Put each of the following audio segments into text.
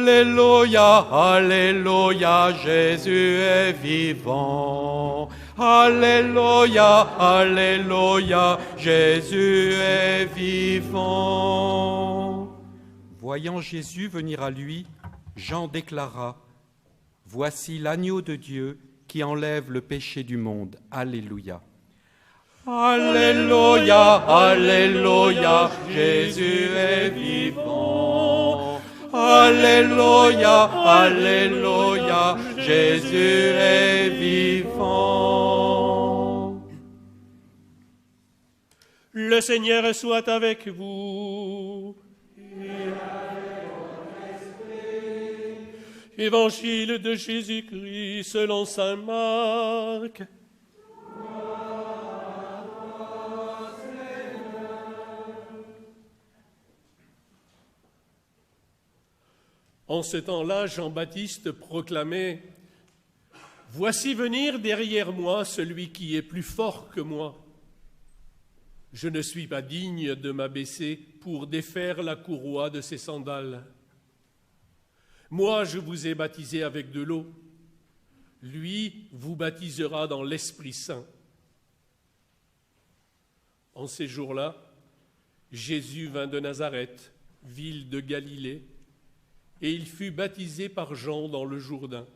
Alléluia, Alléluia, Jésus est vivant. Alléluia, Alléluia, Jésus est vivant. Voyant Jésus venir à lui, Jean déclara: Voici l'agneau de Dieu qui enlève le péché du monde. Alléluia. Alléluia, Alléluia, Jésus est vivant. Alléluia, Alléluia, Jésus est vivant. Le Seigneur soit avec vous. Évangile de Jésus-Christ selon saint Marc. En ce temps-là, Jean-Baptiste proclamait: Voici venir derrière moi celui qui est plus fort que moi. Je ne suis pas digne de m'abaisser pour défaire la courroie de ses sandales. Moi, je vous ai baptisé avec de l'eau. Lui vous baptisera dans l'Esprit Saint. En ces jours-là, Jésus vint de Nazareth, ville de Galilée, et il fut baptisé par Jean dans le Jourdain.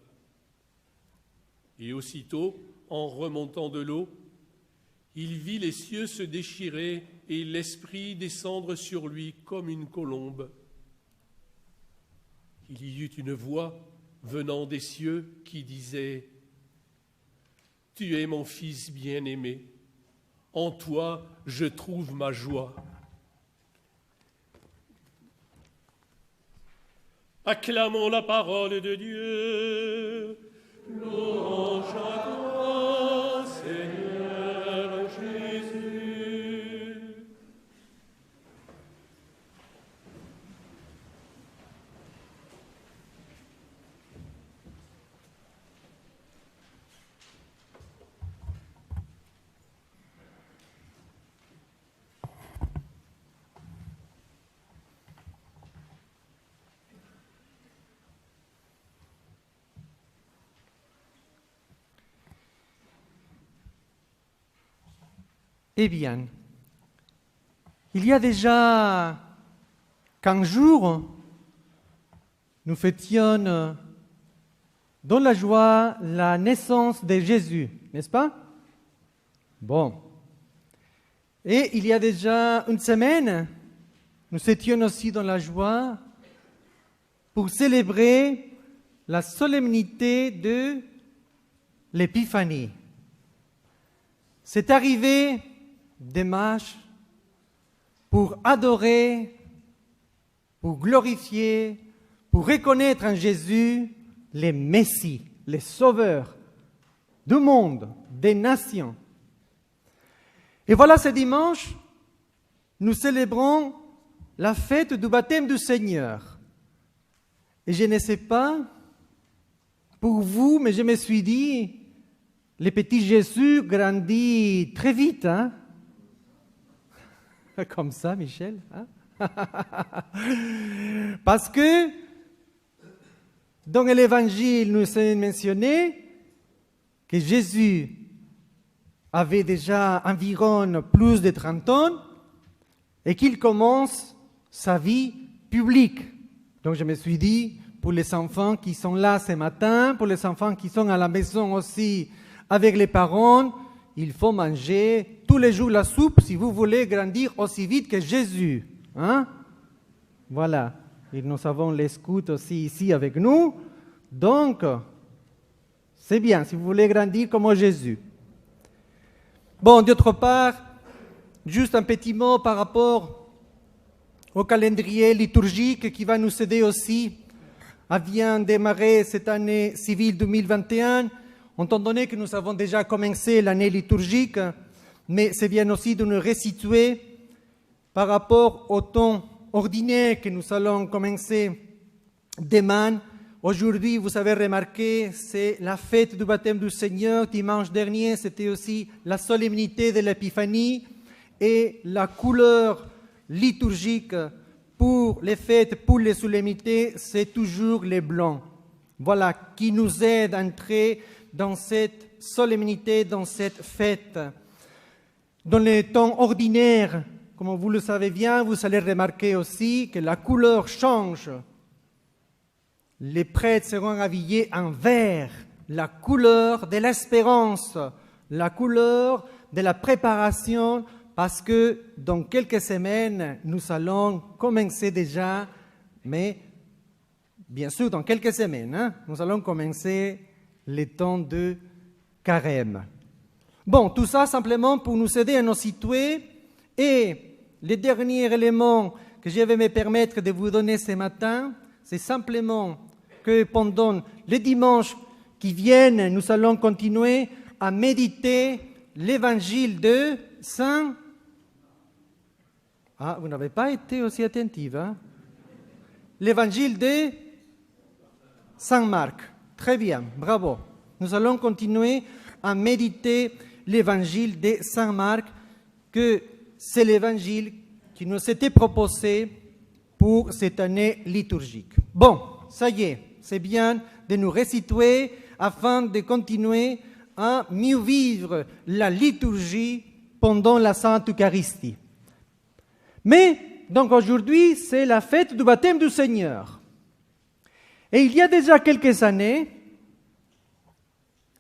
Et aussitôt, en remontant de l'eau, il vit les cieux se déchirer et l'Esprit descendre sur lui comme une colombe. Il y eut une voix venant des cieux qui disait: Tu es mon Fils bien-aimé, en toi je trouve ma joie. Acclamons la parole de Dieu. Louange à toi, Seigneur Jésus. Eh bien, il y a déjà 15 jours, nous fêtions dans la joie la naissance de Jésus, n'est-ce pas? Bon. Et il y a déjà une semaine, nous étions aussi dans la joie pour célébrer la solennité de l'Épiphanie. C'est arrivé dimanche pour adorer, pour glorifier, pour reconnaître en Jésus les Messies, les sauveurs du monde, des nations. Et voilà, ce dimanche, nous célébrons la fête du baptême du Seigneur. Et je ne sais pas pour vous, mais je me suis dit, le petit Jésus grandit très vite, hein? Comme ça, Michel, hein? Parce que dans l'Évangile, nous est mentionné que Jésus avait déjà environ plus de 30 ans et qu'il commence sa vie publique. Donc je me suis dit, pour les enfants qui sont là ce matin, pour les enfants qui sont à la maison aussi avec les parents, il faut manger tous les jours la soupe si vous voulez grandir aussi vite que Jésus. Hein? Voilà. Et nous avons les scouts aussi ici avec nous. Donc, c'est bien si vous voulez grandir comme Jésus. Bon, d'autre part, juste un petit mot par rapport au calendrier liturgique qui va nous aider aussi à bien démarrer cette année civile 2021. Étant donné que nous avons déjà commencé l'année liturgique, mais c'est bien aussi de nous resituer par rapport au temps ordinaire que nous allons commencer demain. Aujourd'hui, vous avez remarqué, c'est la fête du baptême du Seigneur. Dimanche dernier, c'était aussi la solennité de l'Épiphanie et la couleur liturgique pour les fêtes, pour les solennités, c'est toujours les blancs. Voilà, qui nous aident à entrer dans cette solennité, dans cette fête. Dans les temps ordinaires, comme vous le savez bien, vous allez remarquer aussi que la couleur change. Les prêtres seront habillés en vert, la couleur de l'espérance, la couleur de la préparation, parce que dans quelques semaines, nous allons commencer déjà, mais bien sûr, dans quelques semaines, nous allons commencer les temps de carême. Bon, tout ça simplement pour nous aider à nous situer. Et le dernier élément que je vais me permettre de vous donner ce matin, c'est simplement que pendant les dimanches qui viennent, nous allons continuer à méditer l'évangile de Saint... Ah, vous n'avez pas été aussi attentive, hein? L'évangile de Saint Marc. Très bien, bravo. Nous allons continuer à méditer l'évangile de Saint Marc, que c'est l'évangile qui nous était proposé pour cette année liturgique. Bon, ça y est, c'est bien de nous resituer afin de continuer à mieux vivre la liturgie pendant la Sainte Eucharistie. Mais, donc aujourd'hui, c'est la fête du baptême du Seigneur. Et il y a déjà quelques années,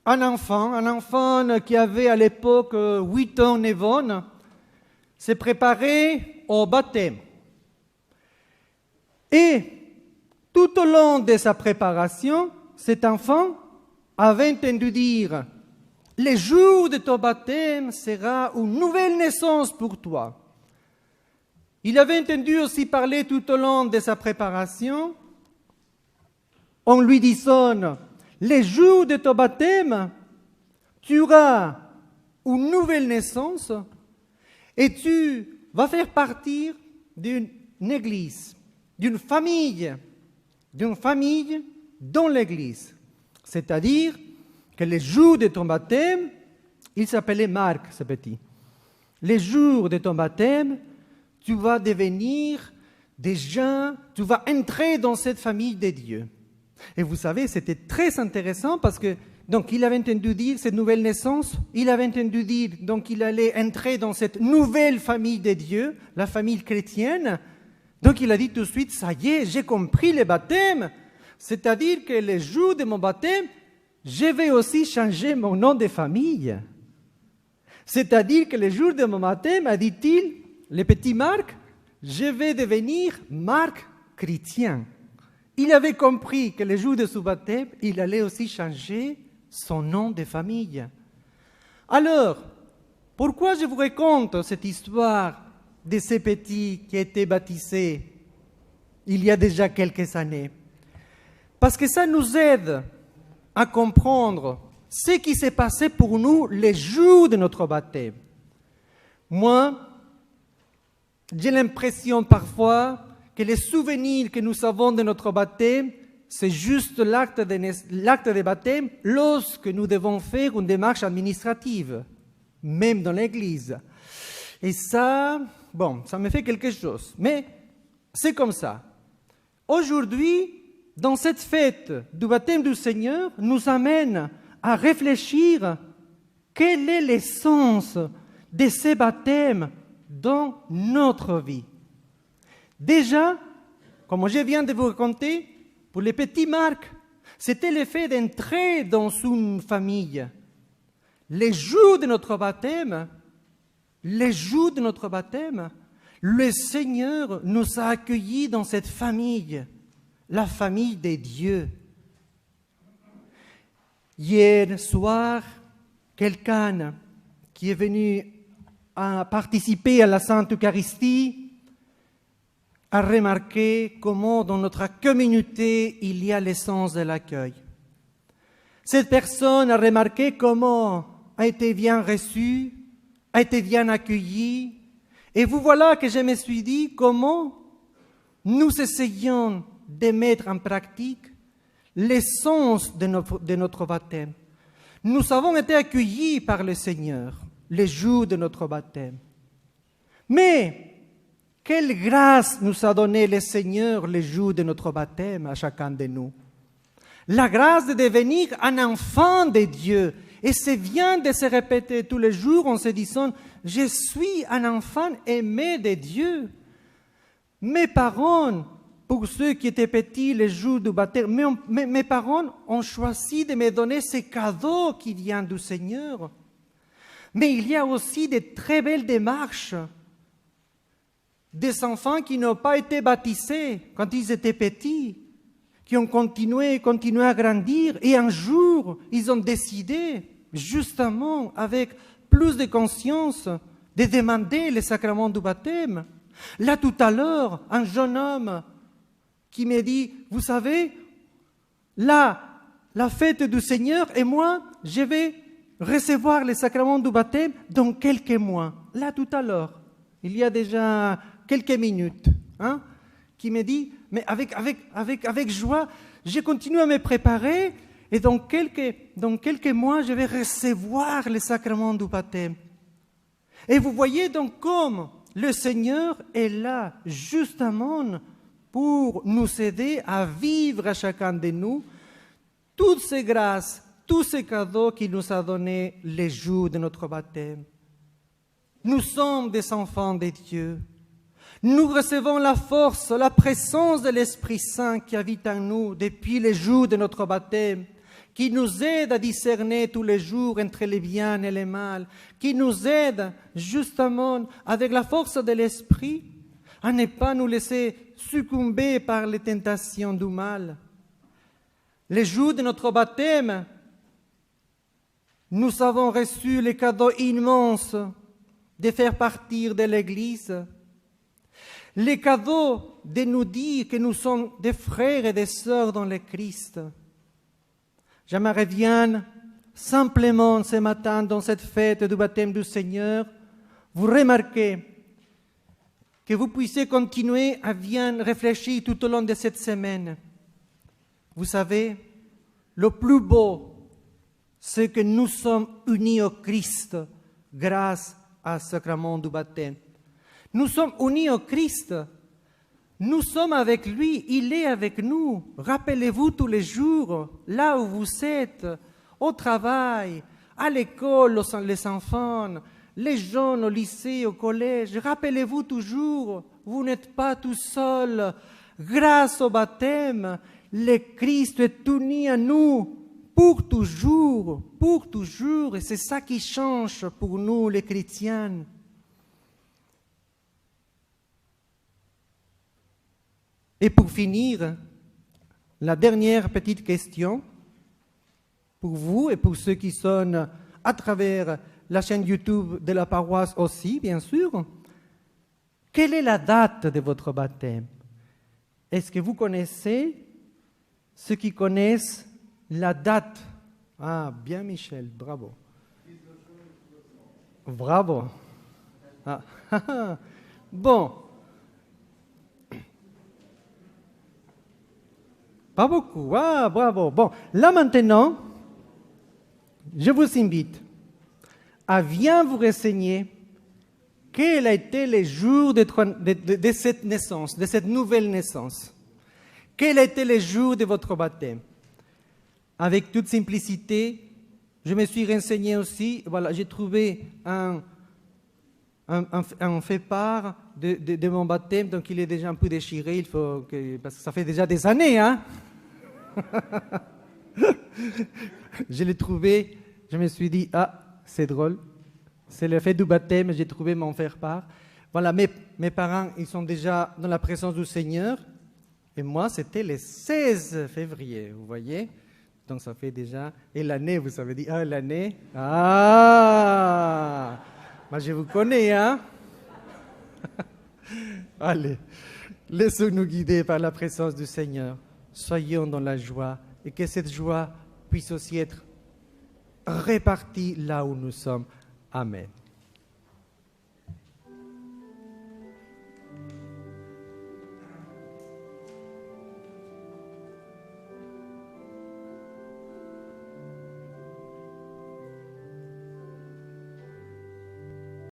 un enfant qui avait à l'époque 8 ans, 9 ans, s'est préparé au baptême. Et tout au long de sa préparation, cet enfant avait entendu dire « Le jour de ton baptême sera une nouvelle naissance pour toi ». Il avait entendu aussi parler tout au long de sa préparation en lui disant « Le jour de ton baptême, tu auras une nouvelle naissance et tu vas faire partie d'une église, d'une famille dans l'église. » C'est-à-dire que le jour de ton baptême, il s'appelait Marc, ce petit. Le jour de ton baptême, tu vas devenir déjà, tu vas entrer dans cette famille de Dieu. Et vous savez, c'était très intéressant parce que, donc, il avait entendu dire cette nouvelle naissance, il avait entendu dire, donc, il allait entrer dans cette nouvelle famille de Dieu, la famille chrétienne. Donc, il a dit tout de suite, ça y est, j'ai compris le baptême. C'est-à-dire que le jour de mon baptême, je vais aussi changer mon nom de famille. C'est-à-dire que le jour de mon baptême, a dit-il, le petit Marc, je vais devenir Marc chrétien. Il avait compris que le jour de son baptême, il allait aussi changer son nom de famille. Alors, pourquoi je vous raconte cette histoire de ce petit qui a été baptisé il y a déjà quelques années? Parce que ça nous aide à comprendre ce qui s'est passé pour nous les jours de notre baptême. Moi, j'ai l'impression parfois que les souvenirs que nous avons de notre baptême, c'est juste l'acte de baptême lorsque nous devons faire une démarche administrative, même dans l'Église. Et ça, bon, ça me fait quelque chose. Mais c'est comme ça. Aujourd'hui, dans cette fête du baptême du Seigneur, nous amène à réfléchir quel est l'essence de ces baptêmes dans notre vie. Déjà, comme je viens de vous raconter, pour le petit Marc, c'était le fait d'entrer dans une famille. Les jours de notre baptême, le Seigneur nous a accueillis dans cette famille, la famille des dieux. Hier soir, quelqu'un qui est venu à participer à la Sainte Eucharistie a remarqué comment dans notre communauté il y a l'essence de l'accueil. Cette personne a remarqué comment a été bien reçue, a été bien accueillie. Et vous voilà que je me suis dit comment nous essayons de mettre en pratique l'essence de notre baptême. Nous avons été accueillis par le Seigneur les jours de notre baptême. Mais Quelle grâce nous a donné le Seigneur le jour de notre baptême à chacun de nous. La grâce de devenir un enfant de Dieu. Et c'est bien de se répéter tous les jours en se disant, je suis un enfant aimé de Dieu. Mes parents, pour ceux qui étaient petits les jours du baptême, mes parents ont choisi de me donner ce cadeau qui vient du Seigneur. Mais il y a aussi de très belles démarches. Des enfants qui n'ont pas été baptisés quand ils étaient petits, qui ont continué à grandir, et un jour, ils ont décidé, justement, avec plus de conscience, de demander le sacrement du baptême. Là, tout à l'heure, un jeune homme qui me dit, vous savez, là, la fête du Seigneur, et moi, je vais recevoir le sacrement du baptême dans quelques mois. Là, tout à l'heure, il y a déjà quelques minutes, qui me dit, mais avec joie, je continue à me préparer et dans quelques mois, je vais recevoir le sacrement du baptême. Et vous voyez donc comme le Seigneur est là justement pour nous aider à vivre à chacun de nous toutes ces grâces, tous ces cadeaux qu'il nous a donnés les jours de notre baptême. Nous sommes des enfants de Dieu. Nous recevons la force, la présence de l'Esprit Saint qui habite en nous depuis les jours de notre baptême, qui nous aide à discerner tous les jours entre le bien et le mal, qui nous aide justement avec la force de l'Esprit à ne pas nous laisser succomber par les tentations du mal. Les jours de notre baptême, nous avons reçu le cadeau immense de faire partir de l'Église, le cadeau de nous dire que nous sommes des frères et des sœurs dans le Christ. J'aimerais bien simplement ce matin, dans cette fête du baptême du Seigneur, vous remarquez que vous puissiez continuer à bien réfléchir tout au long de cette semaine. Vous savez, le plus beau, c'est que nous sommes unis au Christ grâce au sacrement du baptême. Nous sommes unis au Christ. Nous sommes avec lui. Il est avec nous. Rappelez-vous tous les jours, là où vous êtes, au travail, à l'école, les enfants, les jeunes au lycée, au collège. Rappelez-vous toujours, vous n'êtes pas tout seul. Grâce au baptême, le Christ est uni à nous pour toujours, pour toujours. Et c'est ça qui change pour nous, les chrétiens. Et pour finir, la dernière petite question pour vous et pour ceux qui sont à travers la chaîne YouTube de la paroisse aussi, bien sûr. Quelle est la date de votre baptême? Est-ce que vous connaissez ceux qui connaissent la date? Ah, bien Michel, bravo. Bravo. Ah. Bon. Pas beaucoup. Ah, bravo. Bon, là maintenant, je vous invite à bien vous renseigner quel a été le jour de cette naissance, de cette nouvelle naissance. Quel a été le jour de votre baptême? Avec toute simplicité, je me suis renseigné aussi. Voilà, j'ai trouvé un fait-part de mon baptême, donc il est déjà un peu déchiré, parce que ça fait déjà des années, hein. Je l'ai trouvé, je me suis dit, ah, c'est drôle, c'est le fait du baptême, j'ai trouvé mon faire-part. Voilà, mes parents, ils sont déjà dans la présence du Seigneur, et moi, c'était le 16 février, vous voyez. Donc ça fait déjà, et l'année, vous avez dit, ah, l'année, ah, moi je vous connais, hein. Allez, laissons-nous guider par la présence du Seigneur. Soyons dans la joie et que cette joie puisse aussi être répartie là où nous sommes. Amen.